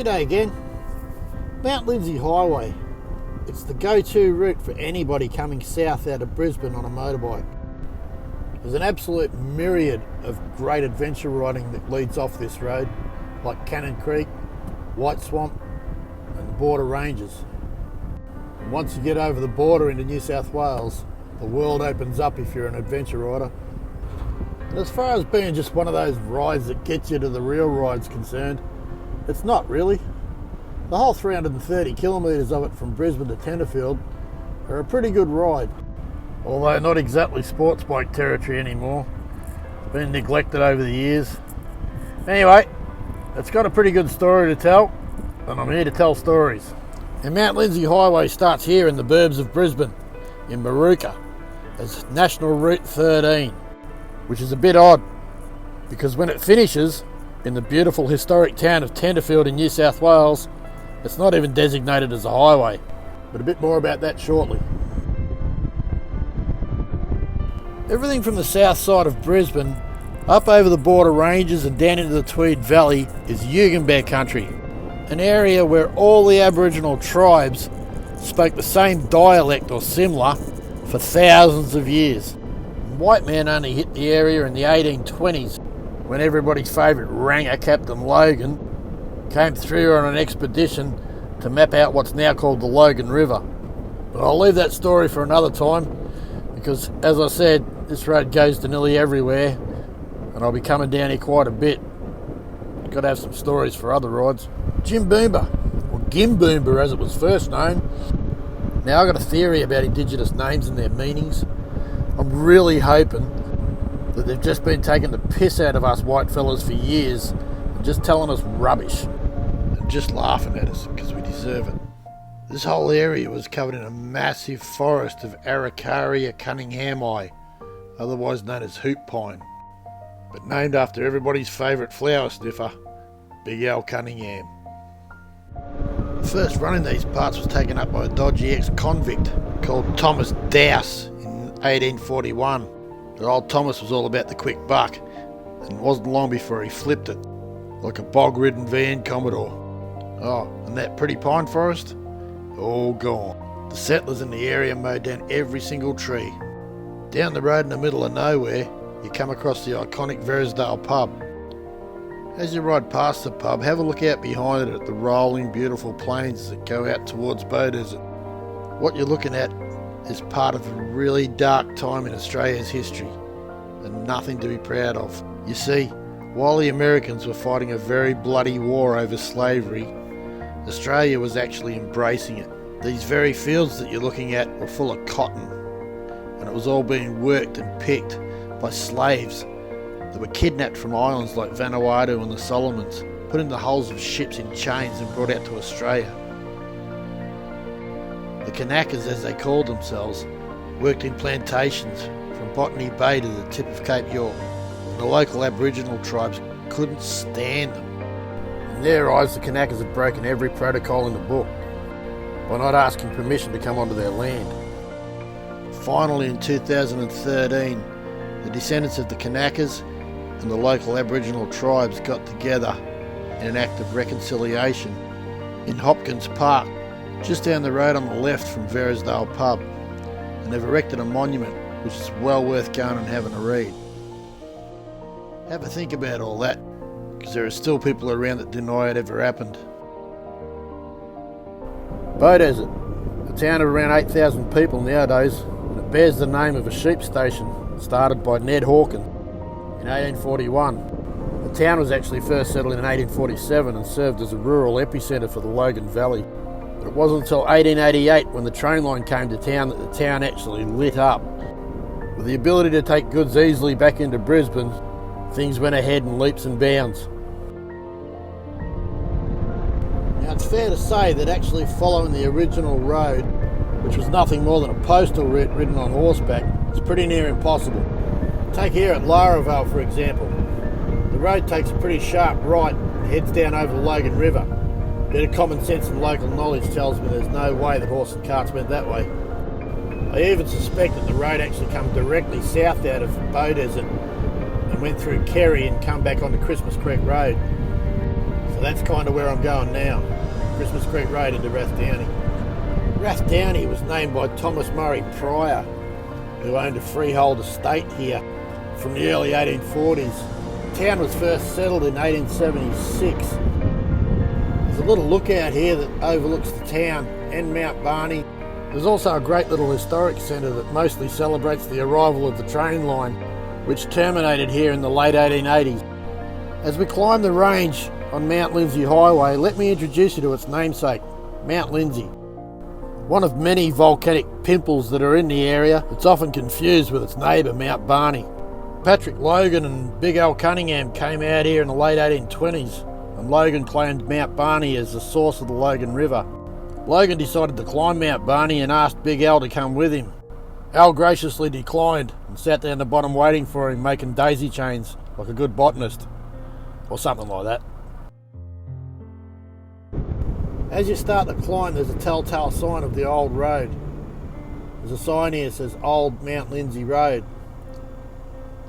G'day again. Mount Lindesay Highway. It's the go-to route for anybody coming south out of Brisbane on a motorbike. There's an absolute myriad of great adventure riding that leads off this road, like Cannon Creek, White Swamp and the border ranges. And once you get over the border into New South Wales, the world opens up if you're an adventure rider. And as far as being just one of those rides that gets you to the real ride's concerned, it's not really. The whole 330 kilometres of it from Brisbane to Tenterfield are a pretty good ride, although not exactly sports bike territory anymore. It's been neglected over the years. Anyway, it's got a pretty good story to tell, and I'm here to tell stories. The Mount Lindesay Highway starts here in the burbs of Brisbane, in Maruka, as National Route 13, which is a bit odd, because when it finishes in the beautiful historic town of Tenterfield in New South Wales, it's not even designated as a highway, but a bit more about that shortly. Everything from the south side of Brisbane up over the border ranges and down into the Tweed Valley is Woodenbong country, an area where all the Aboriginal tribes spoke the same dialect or similar for thousands of years. White men only hit the area in the 1820s when everybody's favourite ranger, Captain Logan, came through on an expedition to map out what's now called the Logan River. But I'll leave that story for another time, because as I said, this road goes to nearly everywhere and I'll be coming down here quite a bit. Got to have some stories for other rides. Jim Boomba, or Gim Boomba as it was first known. Now I've got a theory about Indigenous names and their meanings. I'm really hoping that they've just been taking the piss out of us white fellas for years and just telling us rubbish and just laughing at us because we deserve it. This whole area was covered in a massive forest of Araucaria cunninghamii, otherwise known as hoop pine, but named after everybody's favourite flower sniffer, Big Al Cunningham. The first run in these parts was taken up by a dodgy ex-convict called Thomas Dowse in 1841. But old Thomas was all about the quick buck, and it wasn't long before he flipped it, like a bog-ridden van Commodore. Oh, and that pretty pine forest? All gone. The settlers in the area mowed down every single tree. Down the road in the middle of nowhere, you come across the iconic Verisdale pub. As you ride past the pub, have a look out behind it at the rolling, beautiful plains that go out towards Bow Desert. What you're looking at is part of a really dark time in Australia's history, and nothing to be proud of. You see, while the Americans were fighting a very bloody war over slavery, Australia was actually embracing it. These very fields that you're looking at were full of cotton, and it was all being worked and picked by slaves that were kidnapped from islands like Vanuatu and the Solomons, put in the hulls of ships in chains and brought out to Australia. The Kanakas, as they called themselves, worked in plantations from Botany Bay to the tip of Cape York, and the local Aboriginal tribes couldn't stand them. In their eyes, the Kanakas had broken every protocol in the book by not asking permission to come onto their land. Finally, in 2013, the descendants of the Kanakas and the local Aboriginal tribes got together in an act of reconciliation in Hopkins Park, just down the road on the left from Verisdale pub, and they've erected a monument which is well worth going and having a read. Have a think about all that, because there are still people around that deny it ever happened. Bow Desert, a town of around 8,000 people nowadays, and it bears the name of a sheep station started by Ned Hawkins in 1841. The town was actually first settled in 1847 and served as a rural epicentre for the Logan Valley. But it wasn't until 1888, when the train line came to town, that the town actually lit up. With the ability to take goods easily back into Brisbane, things went ahead in leaps and bounds. Now it's fair to say that actually following the original road, which was nothing more than a postal route ridden on horseback, is pretty near impossible. Take here at Laravel, for example. The road takes a pretty sharp right and heads down over the Logan River. A bit of common sense and local knowledge tells me there's no way that horse and carts went that way. I even suspect that the road actually comes directly south out of Bow Desert and went through Kerry and come back onto Christmas Creek Road. So that's kind of where I'm going now. Christmas Creek Road into Rathdowney. Rathdowney was named by Thomas Murray Pryor, who owned a freehold estate here from the early 1840s. The town was first settled in 1876. There's a little lookout here that overlooks the town and Mount Barney. There's also a great little historic centre that mostly celebrates the arrival of the train line, which terminated here in the late 1880s. As we climb the range on Mount Lindesay Highway, let me introduce you to its namesake, Mount Lindsey. One of many volcanic pimples that are in the area, it's often confused with its neighbour, Mount Barney. Patrick Logan and Big Al Cunningham came out here in the late 1820s, and Logan claimed Mount Barney as the source of the Logan River. Logan decided to climb Mount Barney and asked Big Al to come with him. Al graciously declined and sat down the bottom waiting for him, making daisy chains like a good botanist, or something like that. As you start the climb, there's a telltale sign of the old road. There's a sign here that says Old Mount Lindesay Road.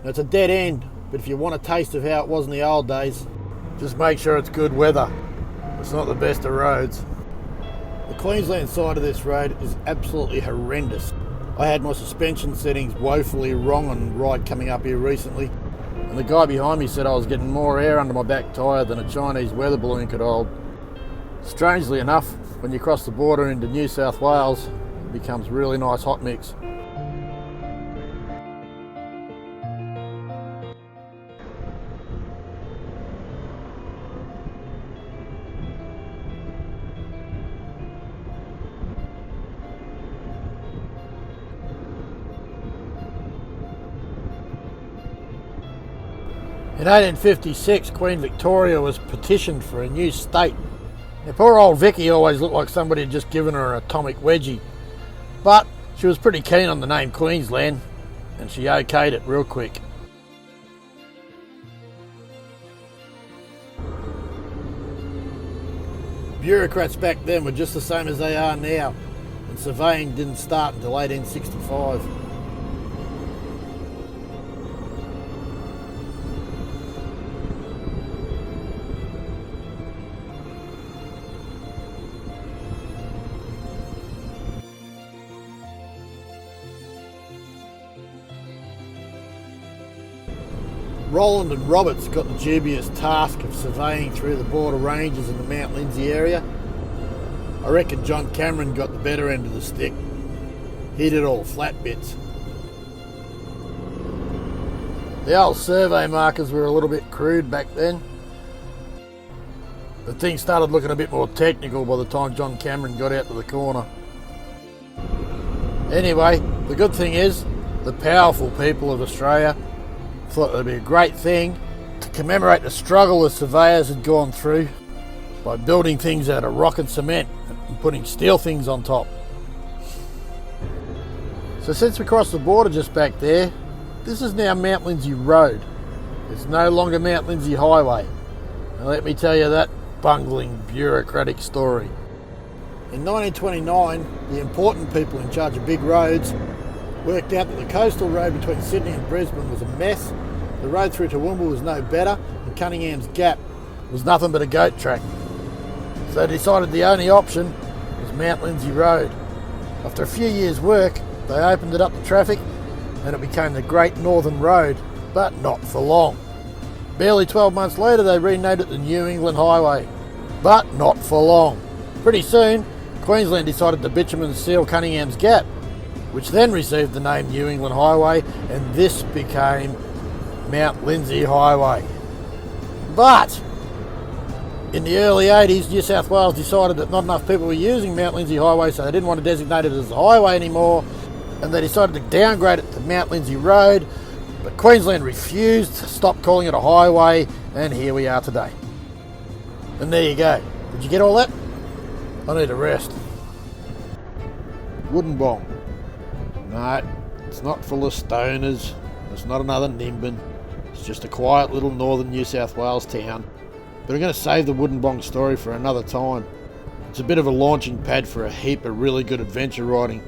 Now, it's a dead end, but if you want a taste of how it was in the old days, just make sure it's good weather. It's not the best of roads. The Queensland side of this road is absolutely horrendous. I had my suspension settings woefully wrong on the ride coming up here recently, and the guy behind me said I was getting more air under my back tyre than a Chinese weather balloon could hold. Strangely enough, when you cross the border into New South Wales, it becomes a really nice hot mix. In 1856, Queen Victoria was petitioned for a new state. Now, poor old Vicky always looked like somebody had just given her an atomic wedgie, but she was pretty keen on the name Queensland, and she okayed it real quick. Bureaucrats back then were just the same as they are now, and surveying didn't start until 1865. Roland and Roberts got the dubious task of surveying through the border ranges in the Mount Lindesay area. I reckon John Cameron got the better end of the stick. He did all the flat bits. The old survey markers were a little bit crude back then. The thing started looking a bit more technical by the time John Cameron got out to the corner. Anyway, the good thing is, the powerful people of Australia thought it would be a great thing to commemorate the struggle the surveyors had gone through by building things out of rock and cement and putting steel things on top. So since we crossed the border just back there, this is now Mount Lindesay Road. It's no longer Mount Lindesay Highway. And let me tell you that bungling bureaucratic story. In 1929, the important people in charge of big roads worked out that the coastal road between Sydney and Brisbane was a mess, the road through Toowoomba was no better, and Cunningham's Gap was nothing but a goat track. So they decided the only option was Mount Lindesay Road. After a few years' work, they opened it up to traffic and it became the Great Northern Road, but not for long. Barely 12 months later, they renamed it the New England Highway, but not for long. Pretty soon, Queensland decided to bitumen seal Cunningham's Gap, which then received the name New England Highway, and this became Mount Lindesay Highway. But in the early 80s, New South Wales decided that not enough people were using Mount Lindesay Highway, so they didn't want to designate it as a highway anymore, and they decided to downgrade it to Mount Lindesay Road, but Queensland refused, stopped calling it a highway, and here we are today. And there you go. Did you get all that? I need a rest. Woodenbong. No, it's not full of stoners. It's not another Nimbin. It's just a quiet little northern New South Wales town. But I'm going to save the Woodenbong story for another time. It's a bit of a launching pad for a heap of really good adventure riding.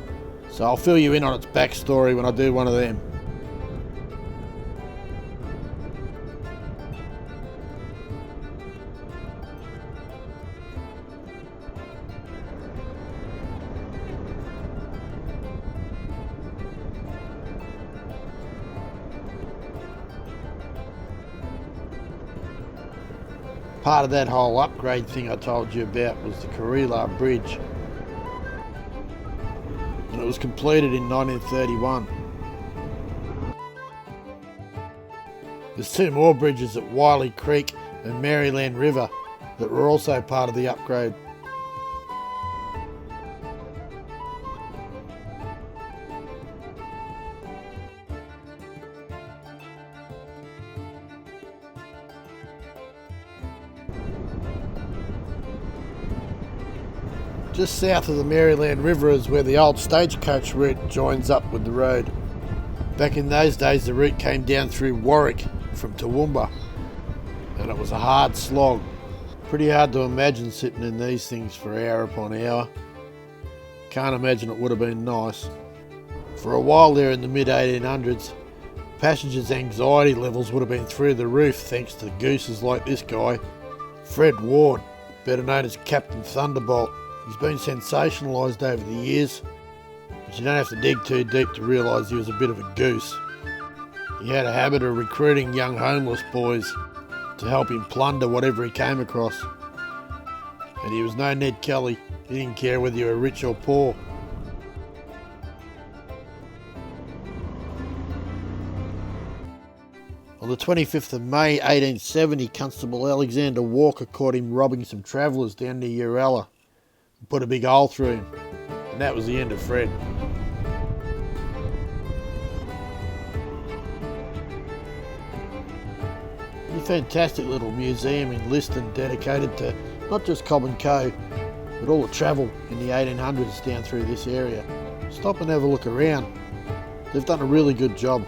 So I'll fill you in on its backstory when I do one of them. Part of that whole upgrade thing I told you about was the Karela Bridge. And it was completed in 1931. There's two more bridges at Wiley Creek and Maryland River that were also part of the upgrade. Just south of the Maryland River is where the old Stagecoach route joins up with the road. Back in those days the route came down through Warwick from Toowoomba, and it was a hard slog. Pretty hard to imagine sitting in these things for hour upon hour. Can't imagine it would have been nice. For a while there in the mid-1800s, passengers' anxiety levels would have been through the roof thanks to gooses like this guy, Fred Ward, better known as Captain Thunderbolt. He's been sensationalised over the years, but you don't have to dig too deep to realise he was a bit of a goose. He had a habit of recruiting young homeless boys to help him plunder whatever he came across. And he was no Ned Kelly. He didn't care whether you were rich or poor. On the 25th of May 1870, Constable Alexander Walker caught him robbing some travellers down near Uralla and put a big hole through him. And that was the end of Fred. A fantastic little museum in Liston dedicated to not just Cobb and Co, but all the travel in the 1800s down through this area. Stop and have a look around. They've done a really good job.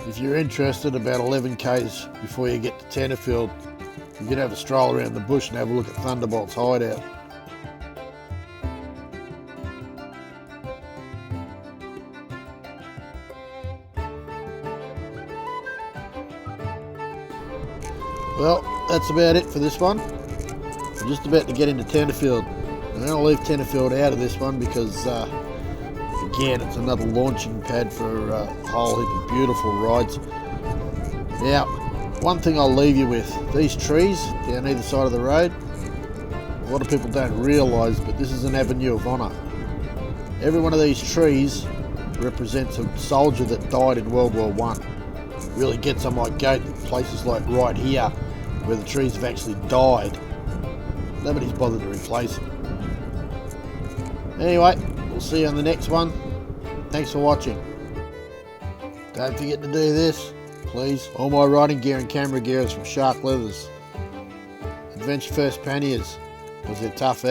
If you're interested, about 11 k's before you get to Tenterfield, you can have a stroll around the bush and have a look at Thunderbolt's hideout. Well, that's about it for this one. I'm just about to get into Tenterfield. I'm going to leave Tenterfield out of this one because, again, it's another launching pad for a whole heap of beautiful rides. Now, one thing I'll leave you with, these trees down either side of the road, a lot of people don't realise, but this is an avenue of honour. Every one of these trees represents a soldier that died in World War I. Really gets on my goat in places like right here, where the trees have actually died. Nobody's bothered to replace them. Anyway, we'll see you on the next one. Thanks for watching. Don't forget to do this, please. All my riding gear and camera gear is from Shark Leathers. Adventure First panniers, because they're tough out.